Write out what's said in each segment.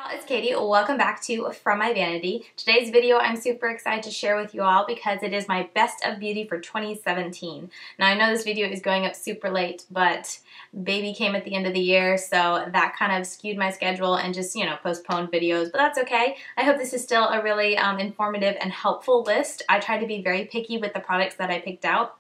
Y'all, it's Katie. Welcome back to From My Vanity. Today's video I'm super excited to share with you all because it is my best of beauty for 2017. Now I know this video is going up super late, but baby came at the end of the year, so that kind of skewed my schedule and just, postponed videos, but that's okay. I hope this is still a really informative and helpful list. I tried to be very picky with the products that I picked out.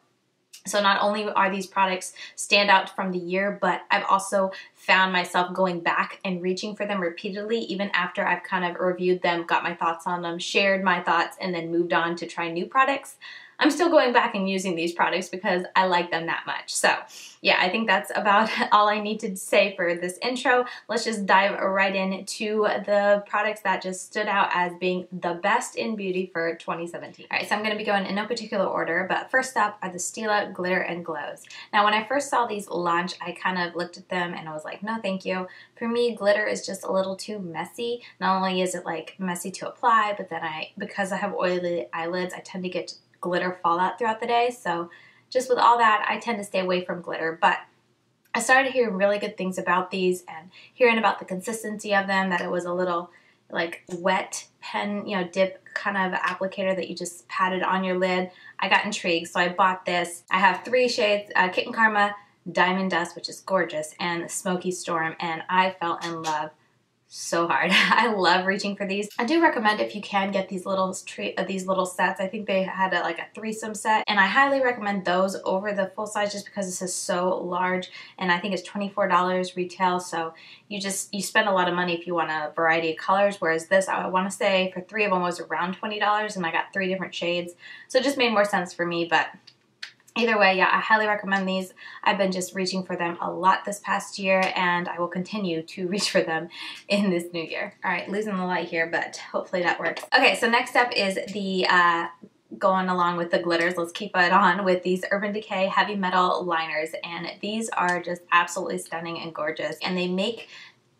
So not only are these products stand out from the year, but I've also found myself going back and reaching for them repeatedly, even after I've kind of reviewed them, got my thoughts on them, shared my thoughts, and then moved on to try new products. I'm still going back and using these products because I like them that much. So yeah, I think that's about all I need to say for this intro. Let's just dive right into the products that just stood out as being the best in beauty for 2017. All right, so I'm gonna be going in no particular order, but first up are the Stila Glitter and Glows. Now, when I first saw these launch, I kind of looked at them and I was like, no, thank you. For me, glitter is just a little too messy. Not only is it like messy to apply, but then because I have oily eyelids, I tend to get glitter fallout throughout the day. So just with all that, I tend to stay away from glitter. But I started hearing really good things about these and hearing about the consistency of them, that it was a little like wet pen, dip kind of applicator that you just patted on your lid. I got intrigued, so I bought this. I have three shades, Kitten Karma, Diamond Dust, which is gorgeous, and Smoky Storm, and I fell in love so hard. I love reaching for these. I do recommend, if you can, get these little sets. I think they had like a threesome set, and I highly recommend those over the full size just because this is so large, and I think it's $24 retail, so you spend a lot of money if you want a variety of colors, whereas this, I want to say for three of them was around $20, and I got three different shades, so it just made more sense for me. But either way, yeah, I highly recommend these. I've been just reaching for them a lot this past year, and I will continue to reach for them in this new year. All right, losing the light here, but hopefully that works. Okay, so next up is the, going along with the glitters, let's keep it on with these Urban Decay Heavy Metal Liners, and these are just absolutely stunning and gorgeous, and they make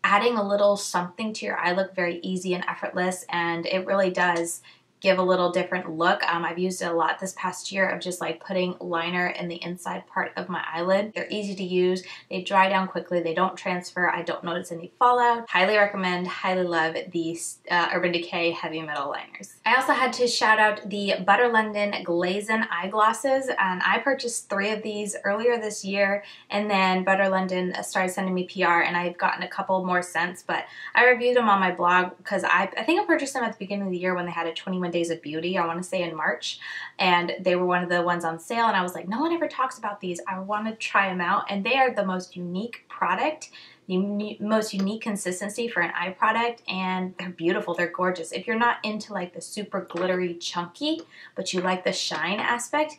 adding a little something to your eye look very easy and effortless, and it really does give a little different look. I've used it a lot this past year of just like putting liner in the inside part of my eyelid. They're easy to use. They dry down quickly. They don't transfer. I don't notice any fallout. Highly recommend, highly love these Urban Decay Heavy Metal Liners. I also had to shout out the Butter London Glazin eyeglasses, and I purchased three of these earlier this year, and then Butter London started sending me PR, and I've gotten a couple more since, but I reviewed them on my blog because I think I purchased them at the beginning of the year when they had a 21 Days of Beauty, I want to say in March, and they were one of the ones on sale, and I was like, no one ever talks about these. I want to try them out, and they are the most unique product, the most unique consistency for an eye product, and they're beautiful. They're gorgeous. If you're not into like the super glittery chunky, but you like the shine aspect,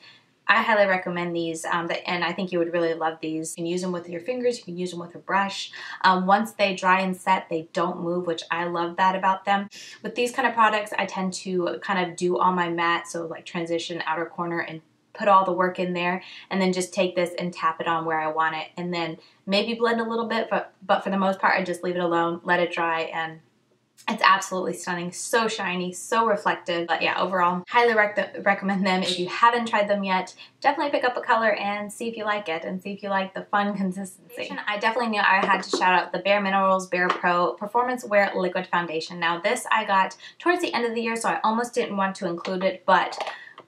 I highly recommend these, and I think you would really love these. You can use them with your fingers, you can use them with a brush. Once they dry and set, they don't move, which I love that about them. With these kind of products, I tend to kind of do all my matte, so like transition, outer corner, and put all the work in there, and then just take this and tap it on where I want it, and then maybe blend a little bit, but for the most part, I just leave it alone, let it dry, and it's absolutely stunning, so shiny, so reflective. But yeah, overall, highly recommend them. If you haven't tried them yet, definitely pick up a color and see if you like it, and see if you like the fun consistency. I definitely knew I had to shout out the Bare Minerals Bare Pro Performance Wear Liquid Foundation. Now this I got towards the end of the year, so I almost didn't want to include it, but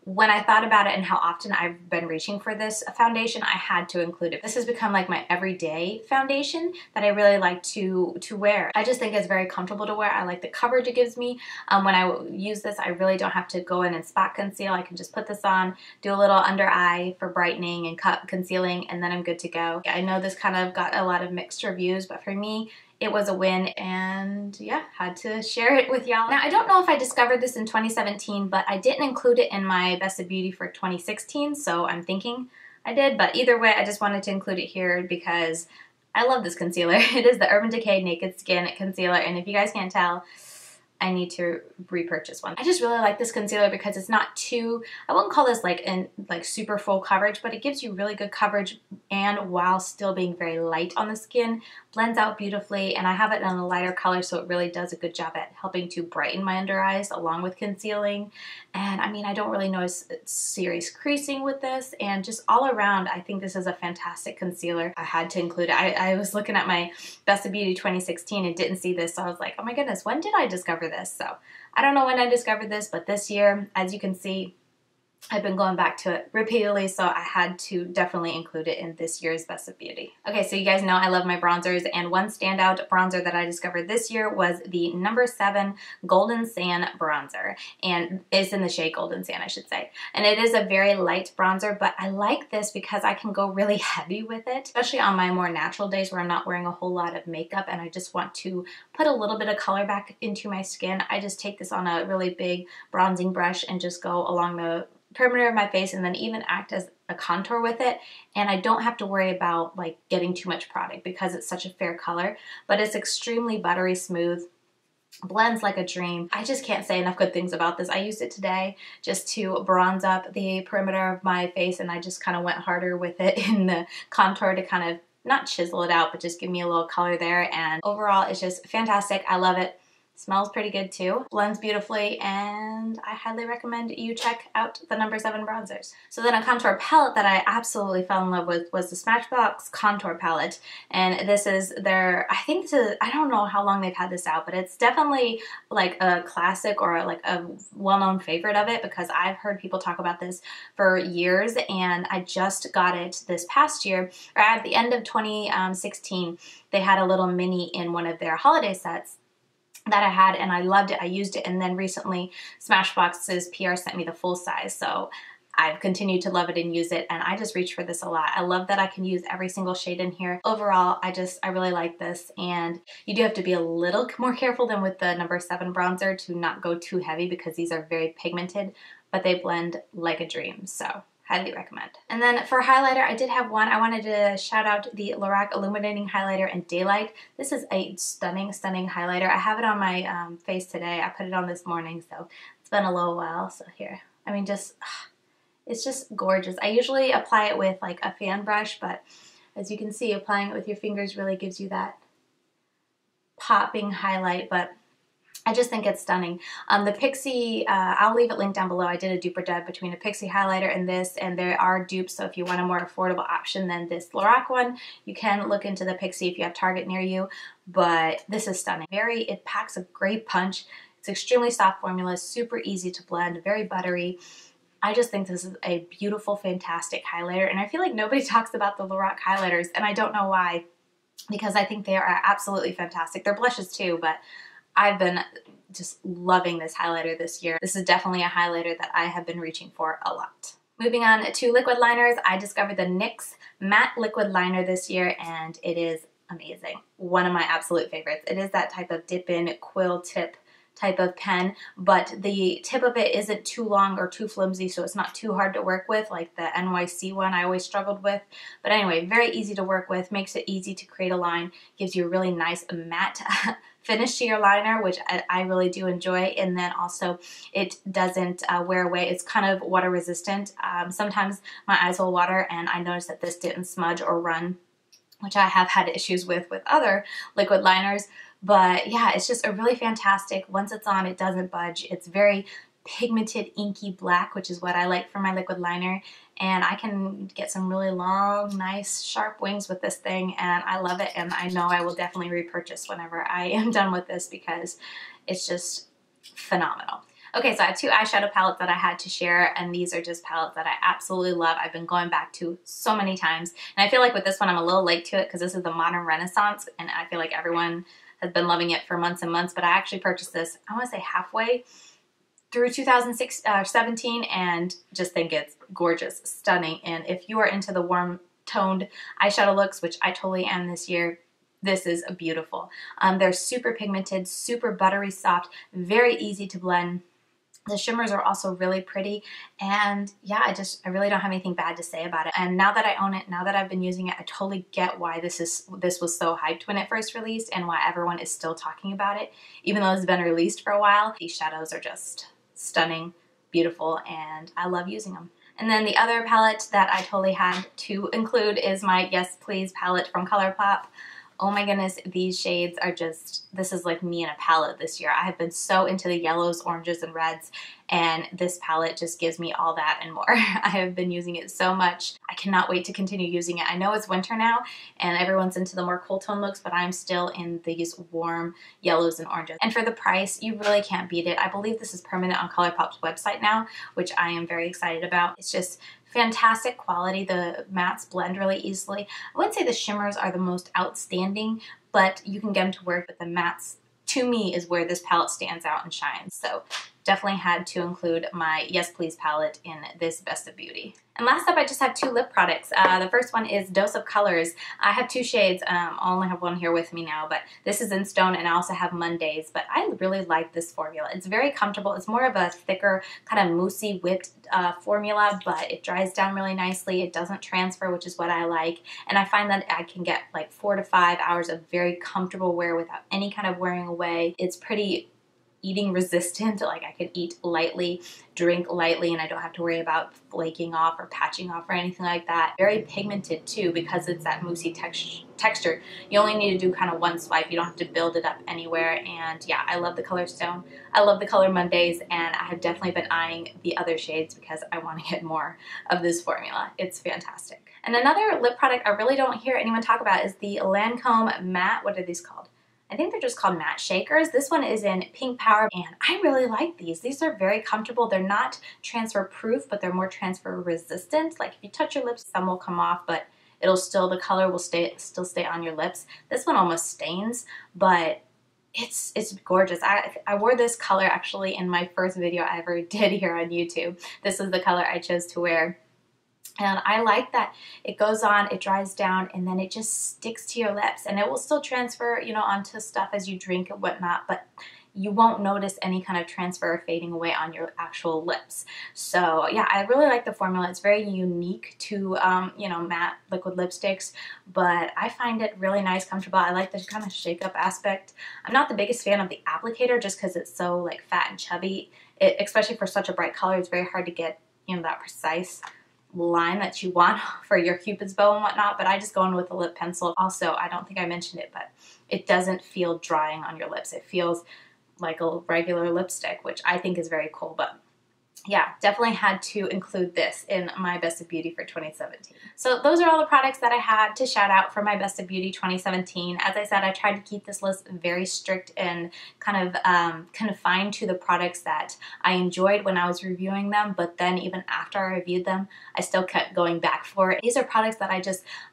when I thought about it and how often I've been reaching for this foundation, I had to include it. This has become like my everyday foundation that I really like to wear. I just think it's very comfortable to wear. I like the coverage it gives me. When I use this, I really don't have to go in and spot conceal. I can just put this on, do a little under eye for brightening and concealing, and then I'm good to go. I know this kind of got a lot of mixed reviews, but for me, it was a win, and yeah, had to share it with y'all. Now, I don't know if I discovered this in 2017, but I didn't include it in my Best of Beauty for 2016, so I'm thinking I did, but either way, I just wanted to include it here because I love this concealer. It is the Urban Decay Naked Skin Concealer, and if you guys can't tell, I need to repurchase one. I just really like this concealer because it's not too, I wouldn't call this like super full coverage, but it gives you really good coverage and while still being very light on the skin, blends out beautifully, and I have it in a lighter color, so it really does a good job at helping to brighten my under eyes along with concealing. And I mean, I don't really notice serious creasing with this, and just all around, I think this is a fantastic concealer. I had to include it. I was looking at my Best of Beauty 2016 and didn't see this, so I was like, oh my goodness, when did I discover this? So I don't know when I discovered this, but this year, as you can see, I've been going back to it repeatedly, so I had to definitely include it in this year's Best of Beauty. Okay, so you guys know I love my bronzers, and one standout bronzer that I discovered this year was the No. 7 Golden Sand Bronzer, and it's in the shade Golden Sand, I should say. And it is a very light bronzer, but I like this because I can go really heavy with it, especially on my more natural days where I'm not wearing a whole lot of makeup and I just want to put a little bit of color back into my skin. I just take this on a really big bronzing brush and just go along the perimeter of my face and then even act as a contour with it, and I don't have to worry about like getting too much product because it's such a fair color, but it's extremely buttery smooth, blends like a dream. I just can't say enough good things about this. I used it today just to bronze up the perimeter of my face, and I just kind of went harder with it in the contour to kind of not chisel it out, but just give me a little color there, and overall it's just fantastic. I love it. Smells pretty good too, blends beautifully, and I highly recommend you check out the No. 7 bronzers. So then a contour palette that I absolutely fell in love with was the Smashbox Contour palette, and this is their, I think this is, I don't know how long they've had this out, but it's definitely like a classic or like a well-known favorite of it because I've heard people talk about this for years, and I just got it this past year, or at the end of 2016, they had a little mini in one of their holiday sets that I had, and I loved it. I used it, and then recently Smashbox's PR sent me the full size, so I've continued to love it and use it, and I just reach for this a lot. I love that I can use every single shade in here. Overall, I really like this, and you do have to be a little more careful than with the No. 7 bronzer to not go too heavy because these are very pigmented, but they blend like a dream, so highly recommend. And then for highlighter, I did have one. I wanted to shout out the Lorac Illuminating Highlighter in Daylight. This is a stunning, stunning highlighter. I have it on my face today. I put it on this morning, so it's been a little while. So here, I mean, just, it's just gorgeous. I usually apply it with like a fan brush, but as you can see, applying it with your fingers really gives you that popping highlight, but I just think it's stunning. The Pixie, I'll leave it linked down below. I did a dupe or dud between a Pixie highlighter and this, and there are dupes, so if you want a more affordable option than this Lorac one, you can look into the Pixie if you have Target near you, but this is stunning. It packs a great punch. It's extremely soft formula, super easy to blend, very buttery. I just think this is a beautiful, fantastic highlighter, and I feel like nobody talks about the Lorac highlighters, and I don't know why, because I think they are absolutely fantastic. They're blushes too, but I've been just loving this highlighter this year. This is definitely a highlighter that I have been reaching for a lot. Moving on to liquid liners, I discovered the NYX Matte Liquid Liner this year, and it is amazing. One of my absolute favorites. It is that type of dip-in quill tip type of pen, but the tip of it isn't too long or too flimsy, so it's not too hard to work with like the NYX one I always struggled with. But anyway, very easy to work with, makes it easy to create a line, gives you a really nice matte finish to your liner, which I really do enjoy, and then also it doesn't wear away. It's kind of water resistant. Sometimes my eyes will water, and I noticed that this didn't smudge or run, which I have had issues with other liquid liners. But yeah, it's just a really fantastic, once it's on, it doesn't budge. It's very pigmented, inky black, which is what I like for my liquid liner. And I can get some really long, nice, sharp wings with this thing, and I love it. And I know I will definitely repurchase whenever I am done with this because it's just phenomenal. Okay, so I have two eyeshadow palettes that I had to share, and these are just palettes that I absolutely love. I've been going back to so many times, and I feel like with this one I'm a little late to it because this is the Modern Renaissance, and I feel like everyone has been loving it for months and months, but I actually purchased this, I want to say halfway through 2017, and just think it's gorgeous, stunning. And if you are into the warm toned eyeshadow looks, which I totally am this year, this is beautiful. They're super pigmented, super buttery soft, very easy to blend. The shimmers are also really pretty, and yeah, I really don't have anything bad to say about it. And now that I own it, now that I've been using it, I totally get why this was so hyped when it first released and why everyone is still talking about it, even though it's been released for a while. These shadows are just stunning, beautiful, and I love using them. And then the other palette that I totally had to include is my Yes Please palette from Colourpop. Oh my goodness, these shades are just, this is like me in a palette this year. I have been so into the yellows, oranges, and reds, and this palette just gives me all that and more. I have been using it so much. I cannot wait to continue using it. I know it's winter now, and everyone's into the more cool tone looks, but I'm still in these warm yellows and oranges. And for the price, you really can't beat it. I believe this is permanent on Colourpop's website now, which I am very excited about. It's just fantastic quality. The mattes blend really easily. I wouldn't say the shimmers are the most outstanding, but you can get them to work, but the mattes, to me, is where this palette stands out and shines. So definitely had to include my Yes Please palette in this Best of Beauty. And last up, I just have two lip products. The first one is Dose of Colors. I have two shades. I only have one here with me now, but this is in Stone, and I also have Mondays. But I really like this formula. It's very comfortable. It's more of a thicker, kind of moussey, whipped formula, but it dries down really nicely. It doesn't transfer, which is what I like. And I find that I can get like 4 to 5 hours of very comfortable wear without any kind of wearing away. It's pretty eating resistant, like I can eat lightly, drink lightly, and I don't have to worry about flaking off or patching off or anything like that. Very pigmented too, because it's that moussey texture. You only need to do kind of one swipe. You don't have to build it up anywhere. And yeah, I love the color Stone. I love the color Mondays, and I have definitely been eyeing the other shades because I want to get more of this formula. It's fantastic. And another lip product I really don't hear anyone talk about is the Lancome matte, what are these called? I think they're just called matte shakers. This one is in Pink Power, and I really like these. These are very comfortable. They're not transfer proof, but they're more transfer resistant. Like if you touch your lips, some will come off, but it'll still, the color will still stay on your lips. This one almost stains, but it's gorgeous. I wore this color actually in my first video I ever did here on YouTube. This is the color I chose to wear. And I like that it goes on, it dries down, and then it just sticks to your lips. And it will still transfer, you know, onto stuff as you drink and whatnot, but you won't notice any kind of transfer or fading away on your actual lips. So yeah, I really like the formula. It's very unique to, you know, matte liquid lipsticks, but I find it really nice, comfortable. I like the kind of shake up aspect. I'm not the biggest fan of the applicator just because it's so like fat and chubby. Especially for such a bright color, it's very hard to get, you know, that precise line that you want for your Cupid's bow and whatnot, but I just go in with a lip pencil. Also, I don't think I mentioned it, but it doesn't feel drying on your lips. It feels like a regular lipstick, which I think is very cool. But yeah, definitely had to include this in my Best of Beauty for 2017. So those are all the products that I had to shout out for my Best of Beauty 2017. As I said, I tried to keep this list very strict and kind of confined to the products that I enjoyed when I was reviewing them, but then even after I reviewed them, I still kept going back for it. These are products that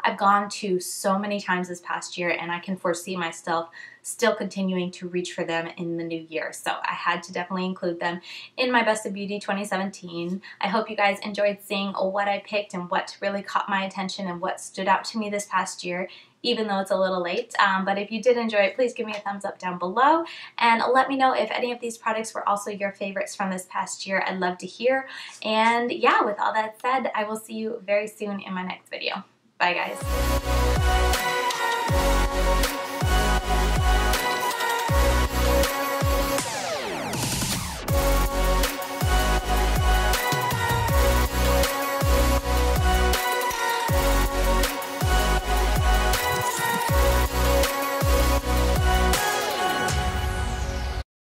I've gone to so many times this past year, and I can foresee myself still continuing to reach for them in the new year. So I had to definitely include them in my Best of Beauty 2017. I hope you guys enjoyed seeing what I picked and what really caught my attention and what stood out to me this past year, even though it's a little late. But if you did enjoy it, please give me a thumbs up down below and let me know if any of these products were also your favorites from this past year. I'd love to hear. And yeah, with all that said, I will see you very soon in my next video. Bye guys.